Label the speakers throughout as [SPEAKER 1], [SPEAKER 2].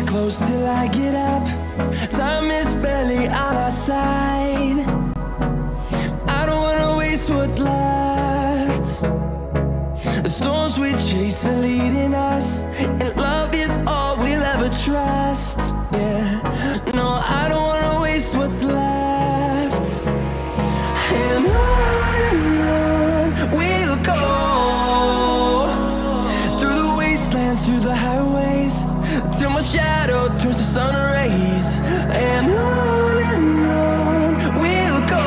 [SPEAKER 1] close till I get up. Time is barely on our side. I don't wanna waste what's left. The storms we chase are leading us, and love is all we'll ever trust. Yeah, no, I don't wanna waste what's left. And on we'll go, through the wastelands, through the highways, till my shadow turns to sun rays. And on we'll go,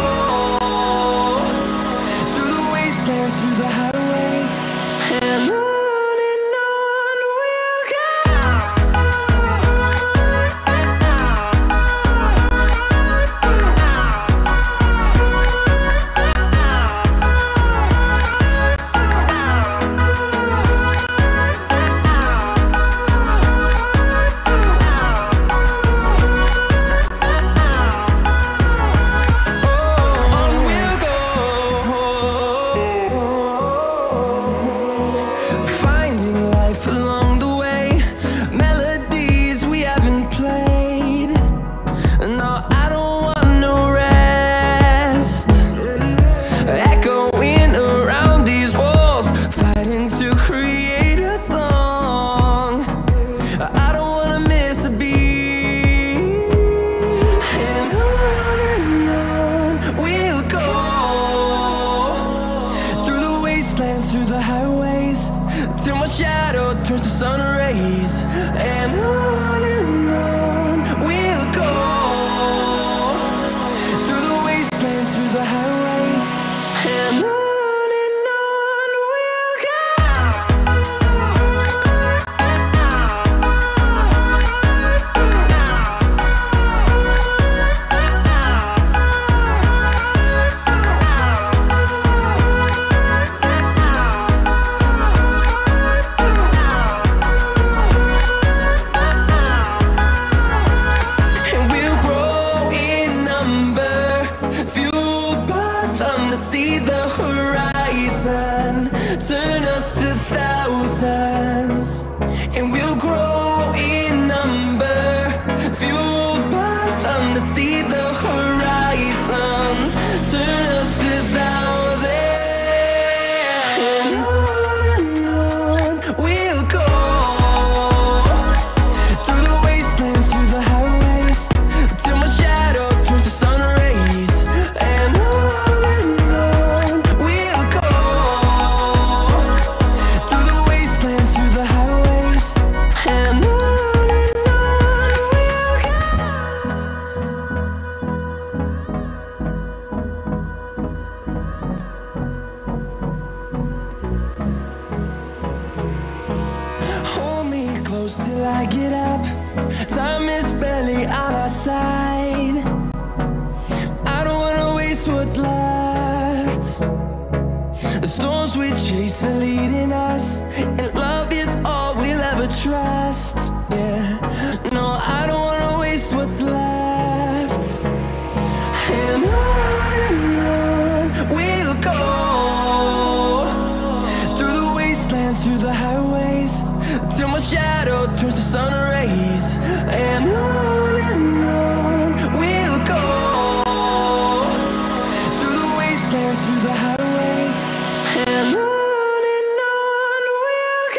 [SPEAKER 1] through the wastelands, through the highways, and on. Through the highways, till my shadow turns to sun rays. And on we'll go, through the wastelands, through the highways, and on we'll go. Turn us to thousands, and we'll grow in number, fueled by them to see the horizon. Turn us to thousands, and on we'll go, through the wastelands, through the highways, till my shadow turns to sun rays. And on we'll go, through the wastelands, through the highways, and on we'll go. Hold me close till I get up. Time is barely on our side. I don't wanna waste what's left. The storms we chase are leading us, and love is all we'll ever trust. Yeah, no, I don't wanna waste what's left. And on we'll go, through the wastelands, through the highways, till my shadow turns to sun rays. And on we'll go, through the wastelands, through the highways, and on we'll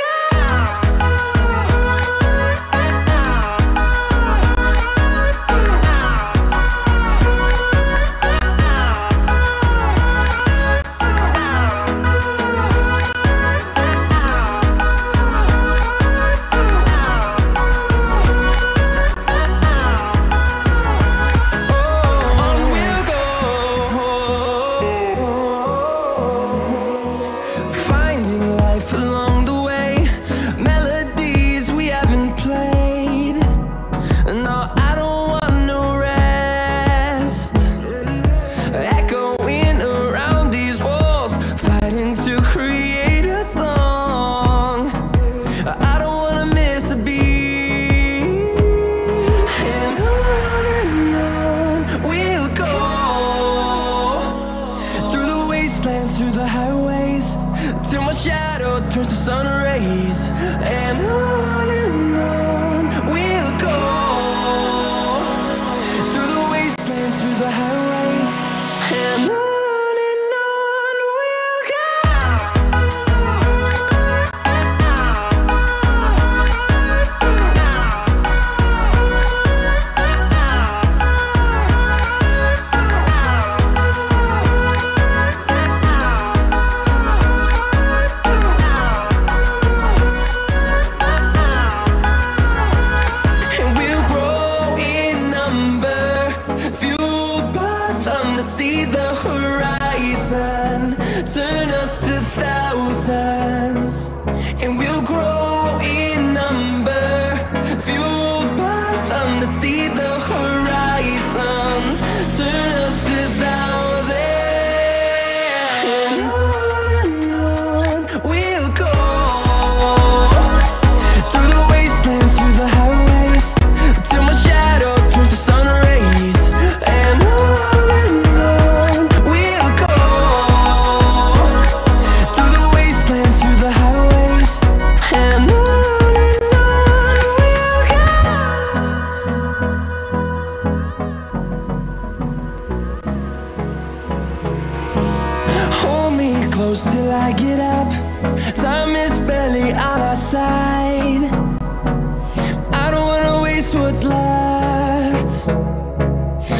[SPEAKER 1] what's left.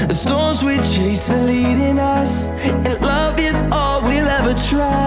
[SPEAKER 1] The storms we chase are leading us, and love is all we'll ever try.